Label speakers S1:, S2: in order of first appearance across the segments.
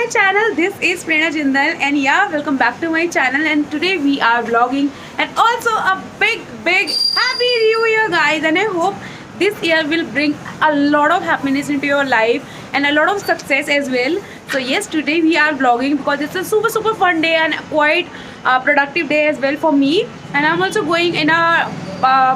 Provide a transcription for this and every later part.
S1: channel. This is Prerna Jindal and yeah, welcome back to my channel. And today we are vlogging and also a big happy new year guys, and I hope this year will bring a lot of happiness into your life and a lot of success as well. So yes, today we are vlogging because it's a super fun day and quite productive day as well for me. And I'm also going in a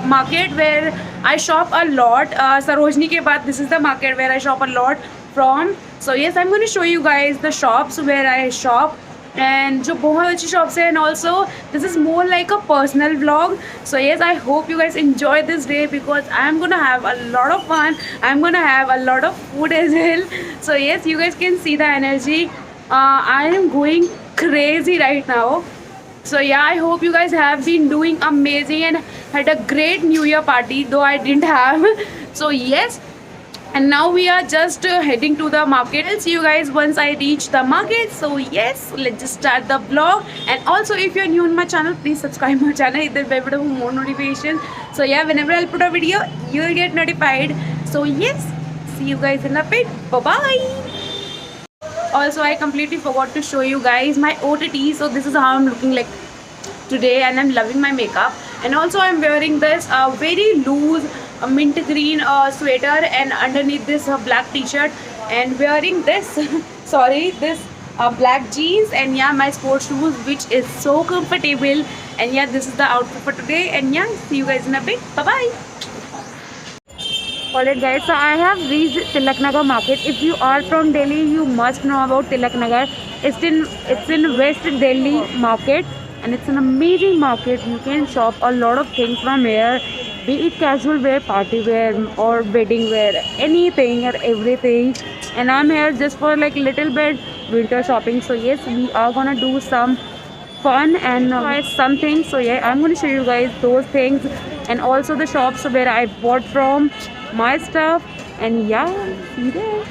S1: market where I shop a lot. Sarojini ke baad, this is the market where I shop a lot from. So yes, I'm going to show you guys the shops where I shop and जो बहुत अच्छी shops है, and also this is more like a personal vlog. So yes, I hope you guys enjoy this day because I'm gonna have a lot of fun. I'm gonna have a lot of food as well. So yes, you guys can see the energy. I am going crazy right now. So yeah, I hope you guys have been doing amazing and had a great New Year party, though I didn't have. So yes, and now we are just heading to the market. I'll see you guys once I reach the market. So yes, let's just start the vlog. And also, if you're new on my channel, please subscribe my channel. Either way, for more notifications. So yeah, whenever I'll put a video, you'll get notified. So yes, see you guys in a bit. Bye bye. Also, I completely forgot to show you guys my OTT. So this is how I'm looking like today, and I'm loving my makeup. And also, I'm wearing this very loose mint green sweater, and underneath this black t-shirt, and wearing this sorry, this black jeans, and yeah, my sports shoes, which is so comfortable. And yeah, this is the outfit for today. And yeah, see you guys in a bit. Bye bye. Alright guys, so I have reached Tilak Nagar market. If you are from Delhi, you must know about Tilak Nagar. It's in West Delhi market, and it's an amazing market. You can shop a lot of things from here, be it casual wear, party wear, or wedding wear, anything or everything. And I'm here just for like little bit winter shopping. So yes, we are gonna do some fun and buy something. So yeah, I'm gonna show you guys those things and also the shops where I bought from my stuff. And yeah, see there.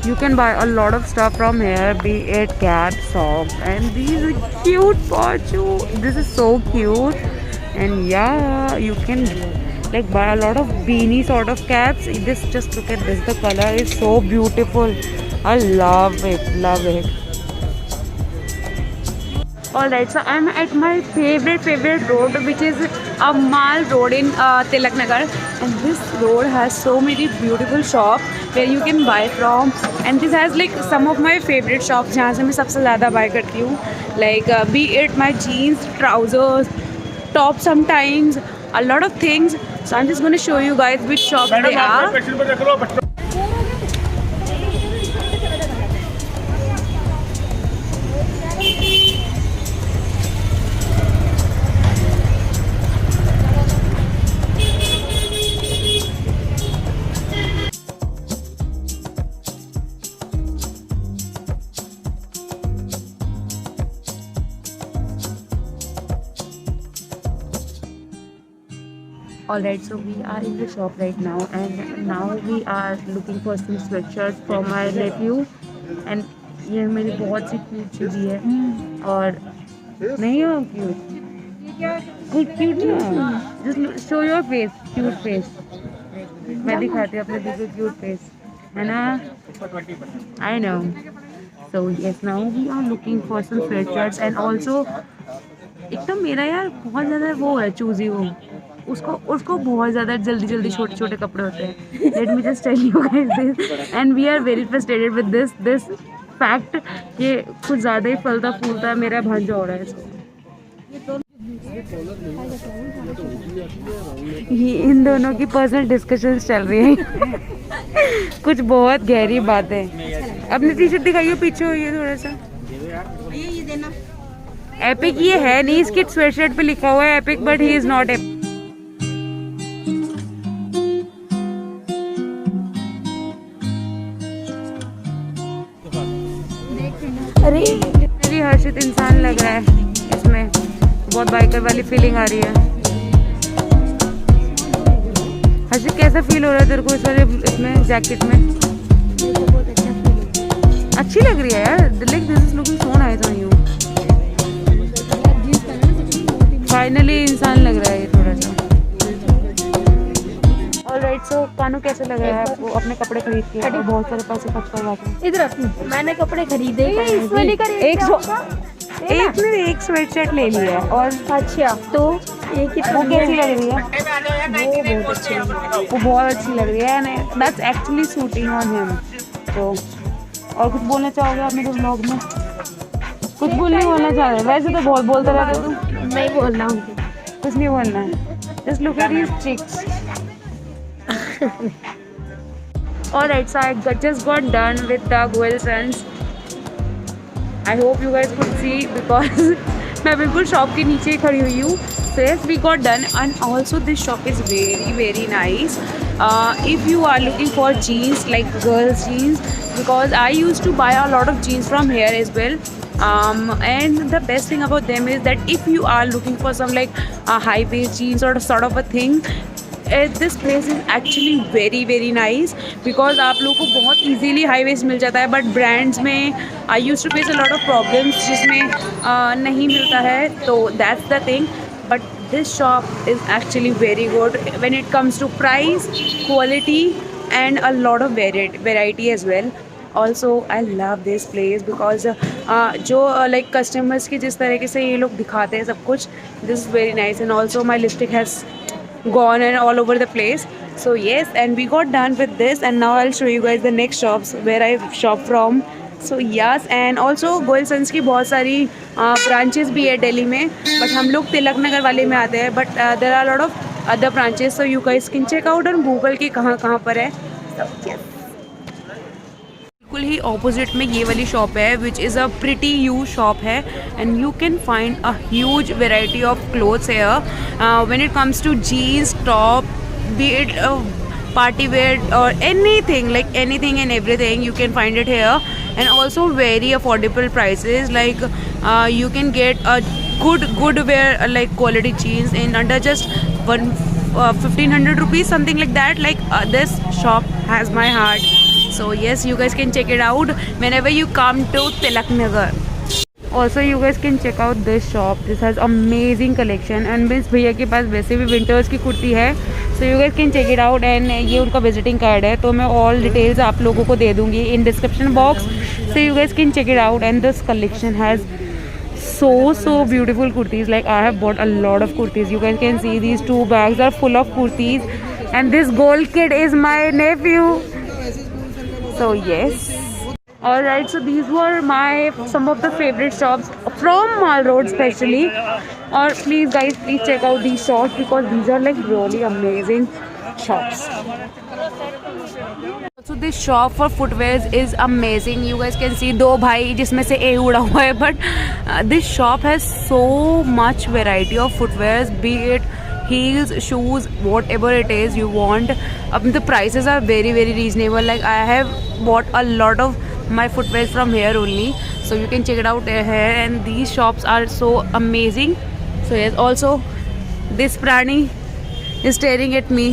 S1: You can buy a lot of stuff from here, be it cap, socks, and these are cute poncho. This is so cute. And yeah, you can like buy a lot of beanie sort of caps. This, just look at this, the color is so beautiful. I love it. Alright, so I'm at my favorite road, which is a Mall Road in Tilak Nagar. And this road has so many beautiful shops where you can buy from. And this has like some of my favorite shops जहाँ से मैं सबसे ज़्यादा buy करती हूँ. Like be it my jeans, trousers, tops sometimes, a lot of things. So I'm just going to show you guys which shops they are. Alright, so we are in the shop right now, and now we are looking for some sweatshirts for my nephew. And ये मेरी बहुत सी cute चीज़ी है और नहीं हो cute ना, just show your face, cute face. मैं दिखाती हूँ अपने दीदी cute face, है ना? I know. So yes, now we are looking for some sweatshirts. And also एक तो मेरा यार बहुत ज़्यादा वो है चूजी, वो उसको बहुत ज़्यादा जल्दी छोटे कपड़े होते हैं. Let me just tell you guys this, and we are very frustrated with this fact कि कुछ ज़्यादा ही फलता फूलता मेरा भांजा हो रहा है. ये इन दोनों की पर्सनल डिस्कशंस चल रही हैं. कुछ बहुत गहरी बातें. अपनी टी शर्ट दिखाइए, पीछे होइए थोड़ा सा. ये देना. एपिक ये है नहीं, इसकी स्वेटशर्ट पे लिखा हुआ है epic, but he is not epic. अरे हर्षित इंसान लग रहा है इसमें, बहुत बाइकर वाली फीलिंग आ रही है. हर्षित कैसा फील हो रहा है तेरे को इस वाले इसमें जैकेट में?
S2: मेरे को बहुत अच्छा फील होता
S1: अच्छी लग रही है यार, like this is looking so nice on you.
S2: है।
S1: फाइनली इंसान लग रहा है ये थोड़ा सा। ऑलराइट, सो कानू कैसे लग रहा है आपको अपने कपड़े खरीद के और बहुत सारे पैसे खर्च करवा के?
S2: इधर मैंने कपड़े खरीदे
S1: एक स्वेटशर्ट ले लिया है और
S2: अच्छा तो एक ही
S1: वो कैसी लग रही है?
S2: वो बहुत अच्छी लगी।
S1: वो बहुत अच्छी लग रही है and that's actually suiting on him. तो और कुछ बोलना चाहोगे आप मेरे व्लॉग में? कुछ नहीं बोलना चाह रहे? वैसे तो बहुत बोलता रहता है तू।
S2: नहीं बोलना हूँ।
S1: कुछ नहीं बोलना है, just look at these chicks. Alright, so I just got done with the Goelsons. I hope you guys could see because मैं बिल्कुल शॉप के नीचे ही खड़ी हुई हूँ. So yes, we got done and also this shop is very nice. If you are looking for jeans like girls jeans, because I used to buy a lot of jeans from here as well. And the best thing about them is that if you are looking for some like high waist jeans or sort of a thing, this place is actually very nice because आप लोगों को बहुत easily high waist मिल जाता है. But brands में I used to face a lot of problems जिसमें नहीं मिलता है, तो that's the thing. But this shop is actually very good when it comes to price, quality and a lot of variety as well. Also I love this place because जो like customers की जिस तरीके से ये लोग दिखाते हैं सब कुछ, this is very nice. And also my lipstick has gone and all over the place. So yes, and we got done with this and now I'll show you guys the next shops where I shop from. So yes, and also Goelsons की बहुत सारी branches भी है दिल्ली में, but हम लोग तिलक नगर वाले में आते हैं. But there are a lot of other branches, so you guys can check out on Google कि कहाँ पर है. So yes. बिल्कुल ही ऑपोजिट में ये वाली शॉप है which is a pretty you shop है and you can find a huge variety of clothes here when it comes to jeans, top, be it party wear or anything and everything, you can find it here. And also very affordable prices, like you can get a good wear like quality jeans in under just 1500 rupees, something like that. Like this shop has my heart. So yes, you guys can check it out whenever you come to Tilak Nagar. Also you guys can check out this shop. This has amazing collection and miss भैया के पास वैसे भी winters की कुर्ती है. So you guys can check it out and ये उनका visiting card है, तो मैं all details आप लोगों को दे दूँगी in description box. So you guys can check it out and this collection has so beautiful kurtis. Like I have bought a lot of kurtis. You guys can see these 2 bags are full of kurtis and this gold kid is my nephew. So yes. Alright, so these were some of the favorite shops from Mall Road especially. Or please guys, please check out these shops because these are like really amazing shops. So this shop for footwears is amazing. You guys can see दो भाई जिसमें से A उड़ा हुआ है, but this shop has so much variety of footwears, be it heels, shoes, whatever it is you want. The prices are very reasonable. Like I have bought a lot of my footwear from here only, so you can check it out here. And these shops are so amazing. So yes, also this Prani is staring at me.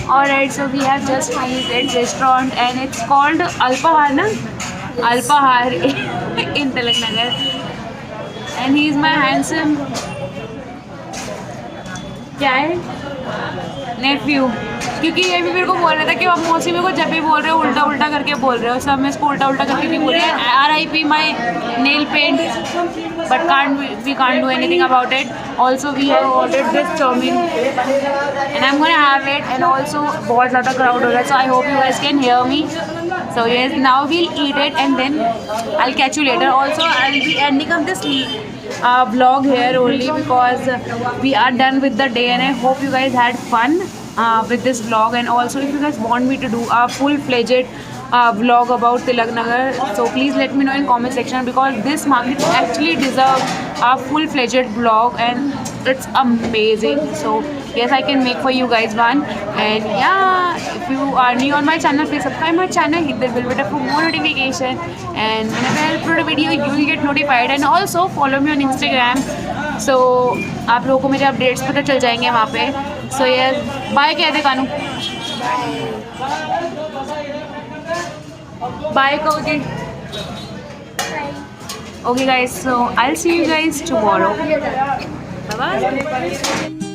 S1: Alright, so we have just reached at restaurant and it's called Alpahar na? Alpahar in Tilak Nagar. And he is my handsome क्या है नेफ्यू, क्योंकि ये भी मेरे को बोल रहा था कि आप मौसी मेरे को जब भी बोल रहे हो उल्टा करके बोल रहे हो. सब मैं इसको उल्टा करके नहीं बोल रही है. RIP my nail paint, but we can't do anything about it. Also we have ordered this chowmein and I'm gonna have it. And also बहुत ज़्यादा crowd हो रहा है, so I hope you guys can hear me. So yes, now we'll eat it and then I'll catch you later. Also I'll be ending up this vlog here only because we are done with the day and I hope you guys had fun with this vlog. And also if you guys want me to do a full-fledged vlog about Tilak Nagar, so please let me know in comment section because this market actually deserves a full-fledged vlog and it's amazing. So yes, I can make for you guys one. And yeah, if you are new on my channel, please subscribe my channel, hit the bell button for more notification, and whenever I upload a video you will get notified. And also follow me on Instagram सो आप लोगों को मेरे updates पता चल जाएंगे वहाँ पे. सो यार बाय कह दे कानू. बाय कहो जी. Okay guys, so I'll see you guys tomorrow. Bye bye.